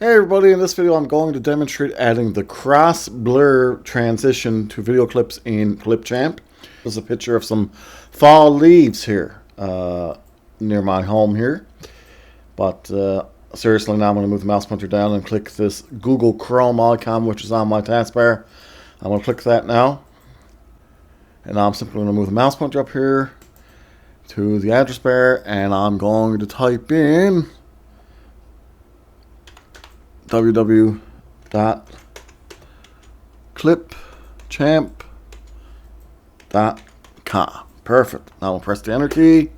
Hey everybody, in this video I'm going to demonstrate adding the cross blur transition to video clips in Clipchamp. There's a picture of some fall leaves here near my home here. But seriously, now I'm going to move the mouse pointer down and click this Google Chrome icon which is on my taskbar. I'm going to click that now. And now I'm simply going to move the mouse pointer up here to the address bar and I'm going to type in www.clipchamp.com. Perfect. Now we'll press the enter key.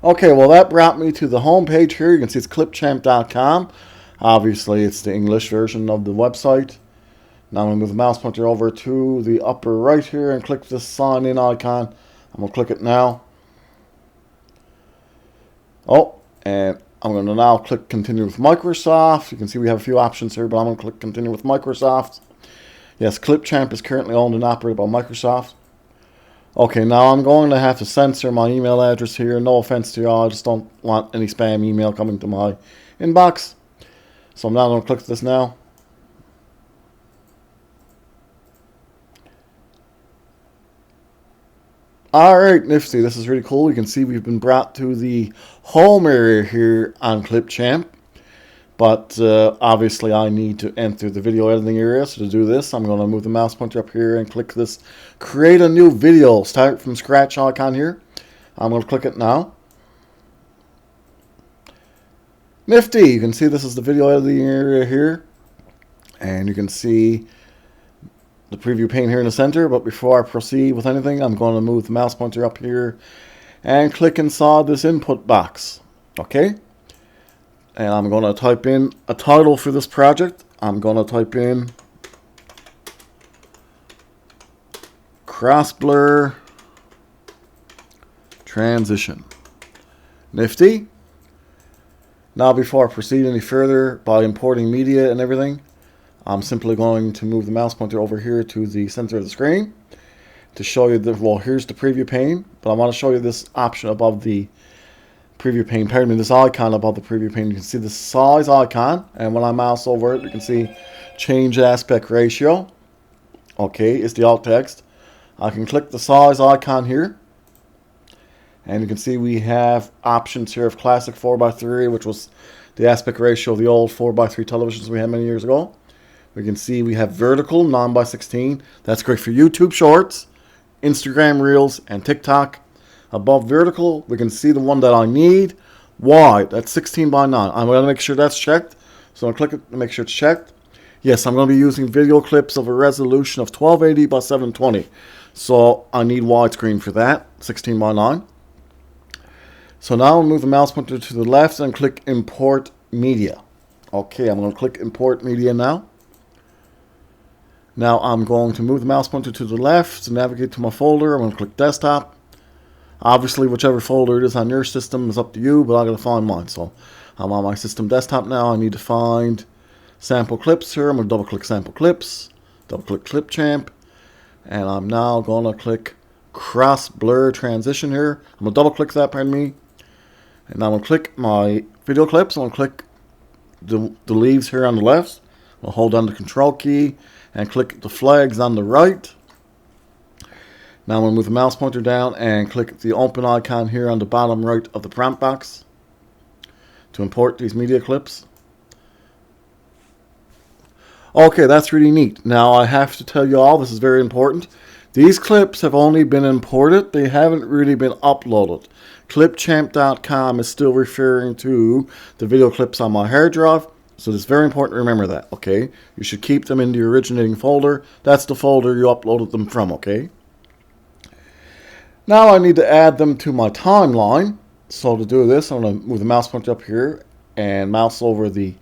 Okay, well that brought me to the home page here. You can see it's clipchamp.com. Obviously it's the English version of the website. Now I'm going to move the mouse pointer over to the upper right here and click this sign in icon. I'm going to click it now. Oh, and I'm going to now click continue with Microsoft. You can see we have a few options here, but I'm going to click continue with Microsoft. Yes, Clipchamp is currently owned and operated by Microsoft. Okay, now I'm going to have to censor my email address here. No offense to y'all, I just don't want any spam email coming to my inbox. So I'm now going to click this now. Alright, nifty. This is really cool. You can see we've been brought to the home area here on Clipchamp. But obviously I need to enter the video editing area. So to do this, I'm going to move the mouse pointer up here and click this create a new video, start from scratch icon here. I'm going to click it now. Nifty. You can see this is the video editing area here. And you can see the preview pane here in the center, but before I proceed with anything, I'm going to move the mouse pointer up here and click inside this input box. Okay? And I'm going to type in a title for this project. I'm going to type in cross blur transition. Nifty. Now before I proceed any further by importing media and everything, I'm simply going to move the mouse pointer over here to the center of the screen to show you the, well, here's the preview pane, but I want to show you this option above the preview pane, pardon me, this icon above the preview pane. You can see the size icon, and when I mouse over it, you can see change aspect ratio. Okay, it's the alt text. I can click the size icon here, and you can see we have options here of classic 4:3, which was the aspect ratio of the old 4:3 televisions we had many years ago. We can see we have vertical 9:16. That's great for YouTube Shorts, Instagram Reels, and TikTok. Above vertical, we can see the one that I need. Wide, that's 16:9. I'm going to make sure that's checked. So I'm going to click it to make sure it's checked. Yes, I'm going to be using video clips of a resolution of 1280 by 720. So I need widescreen for that, 16:9. So now I'll move the mouse pointer to the left and click import media. Okay, I'm going to click import media now. Now I'm going to move the mouse pointer to the left to navigate to my folder. I'm going to click desktop. Obviously, whichever folder it is on your system is up to you, but I'm going to find mine. So I'm on my system desktop now. I need to find sample clips here. I'm going to double click sample clips, double click Clipchamp, and I'm now going to click cross blur transition here. I'm going to double click that, pardon me. And now I'm going to click my video clips. I'm going to click the leaves here on the left. I'll hold down the control key and click the flags on the right. Now I'm going to move the mouse pointer down and click the open icon here on the bottom right of the prompt box to import these media clips. Okay, that's really neat. Now I have to tell you all, this is very important. These clips have only been imported. They haven't really been uploaded. Clipchamp.com is still referring to the video clips on my hard drive. So it's very important to remember that, okay? You should keep them in the originating folder. That's the folder you uploaded them from, okay? Now I need to add them to my timeline. So to do this, I'm going to move the mouse pointer up here and mouse over the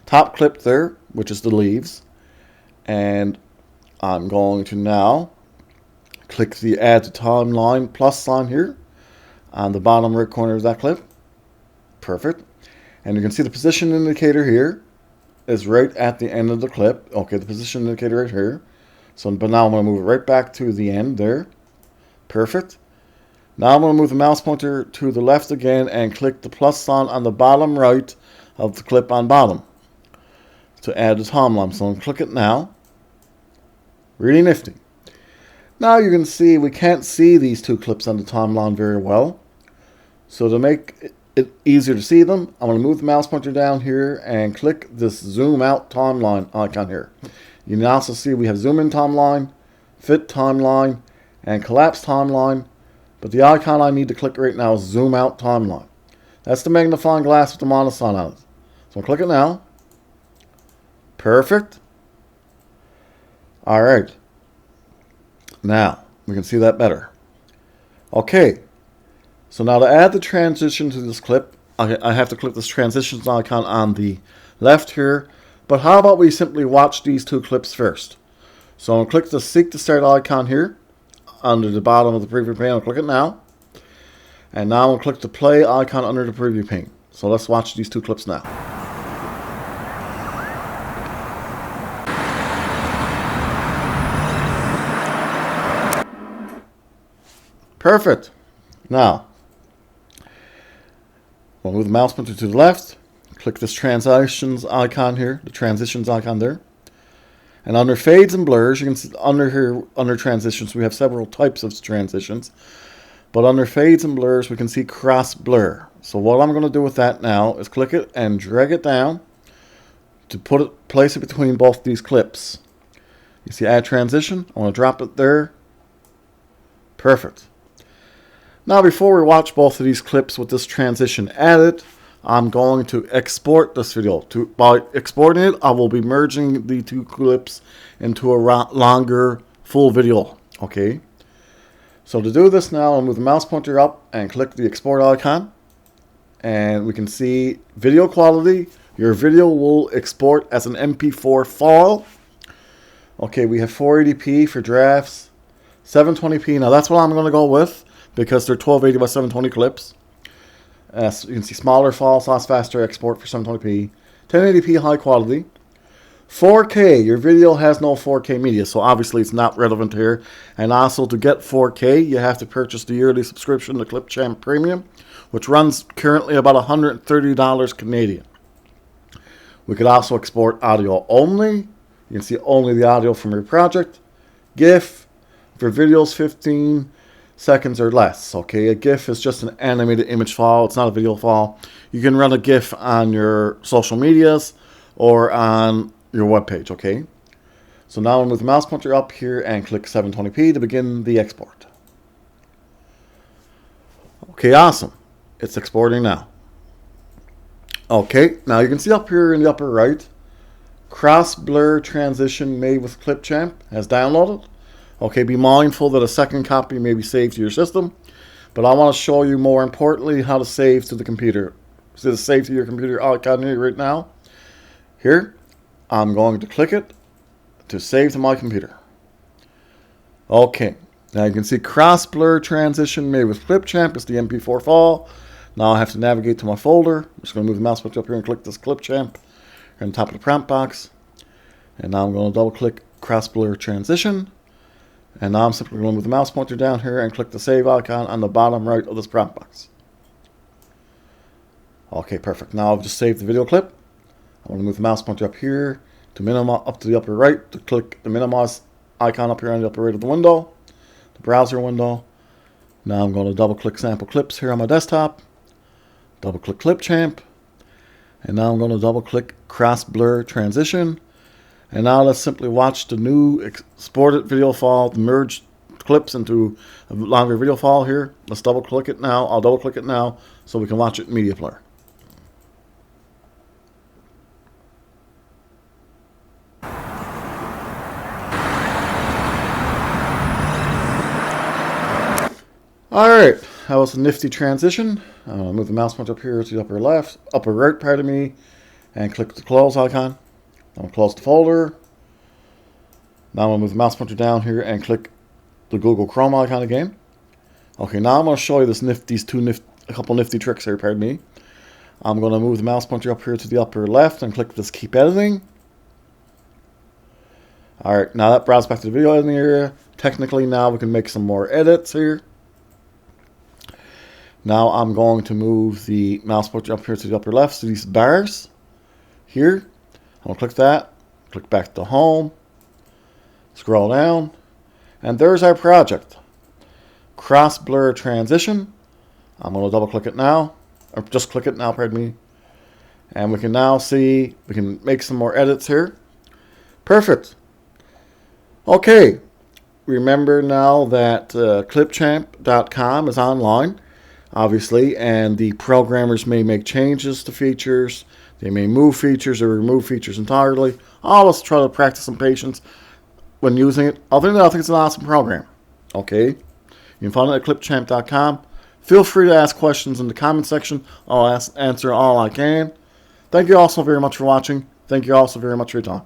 top clip there, which is the leaves. And I'm going to now click the add to timeline plus sign here on the bottom right corner of that clip. Perfect. And you can see the position indicator here is right at the end of the clip. Okay, the position indicator right here. So, but now I'm going to move it right back to the end there. Perfect. Now I'm going to move the mouse pointer to the left again and click the plus sign on the bottom right of the clip on bottom to add the timeline. So I'm going to click it now. Really nifty. Now you can see we can't see these two clips on the timeline very well. So to make it easier to see them, I'm going to move the mouse pointer down here and click this zoom out timeline icon here. You can also see we have zoom in timeline, fit timeline, and collapse timeline. But the icon I need to click right now is zoom out timeline. That's the magnifying glass with the minus sign on it. So I'll click it now. Perfect. Alright. Now, we can see that better. Okay. So now to add the transition to this clip, I have to click this transitions icon on the left here. But how about we simply watch these two clips first? So I'll click the seek to start icon here under the bottom of the preview pane. I'll click it now. And now I'll click the play icon under the preview pane. So let's watch these two clips now. Perfect. Now, we'll move the mouse pointer to the left. Click this transitions icon here, the transitions icon there. And under fades and blurs, you can see under here, under transitions, we have several types of transitions. But under fades and blurs, we can see cross blur. So what I'm going to do with that now is click it and drag it down to place it between both these clips. You see add transition. I want to drop it there. Perfect. Now before we watch both of these clips with this transition added, I'm going to export this video. By exporting it, I will be merging the two clips into a longer full video. Okay. So to do this now, I'll move the mouse pointer up and click the export icon. And we can see video quality. Your video will export as an MP4 file. Okay, we have 480p for drafts, 720p. Now that's what I'm going to go with because they're 1280 by 720 clips. So you can see smaller files, faster export for 720p, 1080p high quality. 4K, your video has no 4K media, so obviously it's not relevant here. And also to get 4K, you have to purchase the yearly subscription to Clipchamp Premium, which runs currently about $130 Canadian. We could also export audio only. You can see only the audio from your project. GIF, for videos 15 seconds or less. Okay, a GIF is just an animated image file. It's not a video file. You can run a GIF on your social medias or on your web page. Okay, so now I'll move the mouse pointer up here and click 720p to begin the export. Okay, awesome. It's exporting now. Okay, now you can see up here in the upper right, cross blur transition made with Clipchamp has downloaded. Okay, be mindful that a second copy may be saved to your system, but I want to show you more importantly how to save to the computer. So to save to your computer icon here right now. Here, I'm going to click it to save to my computer. Okay, now you can see cross blur transition made with Clipchamp is the MP4 file. Now I have to navigate to my folder. I'm just going to move the mouse pointer up here and click this Clipchamp here on top of the prompt box. And now I'm going to double click cross blur transition. And now I'm simply going to move the mouse pointer down here and click the save icon on the bottom right of this prompt box. Okay, perfect. Now I've just saved the video clip. I want to move the mouse pointer up here to minimize, up to the upper right to click the minimize icon up here on the upper right of the window, the browser window. Now I'm going to double click sample clips here on my desktop. Double click Clipchamp. And now I'm going to double click cross blur transition. And now let's simply watch the new exported video file, the merged clips into a longer video file here. Let's double click it now. I'll double click it now so we can watch it in Media Player. Alright, that was a nifty transition. I'll move the mouse pointer up here to the upper right, pardon me, and click the close icon. I'm going to close the folder. Now I'm going to move the mouse pointer down here and click the Google Chrome icon again. Okay, now I'm going to show you a couple nifty tricks here, pardon me. I'm going to move the mouse pointer up here to the upper left and click this Keep Editing. Alright, now that browses back to the video editing area. Technically now we can make some more edits here. Now I'm going to move the mouse pointer up here to the upper left to these bars. here. I'm going to click that. Click back to home. Scroll down. And there's our project. Cross blur transition. I'm going to double click it now. Or just click it now, pardon me. And we can now see, we can make some more edits here. Perfect. Okay. Remember now that Clipchamp.com is online, obviously, and the programmers may make changes to features. They may move features or remove features entirely. Always try to practice some patience when using it. Other than that, I think it's an awesome program. Okay? You can find it at Clipchamp.com. Feel free to ask questions in the comment section. I'll answer all I can. Thank you also very much for watching. Thank you also very much for your time.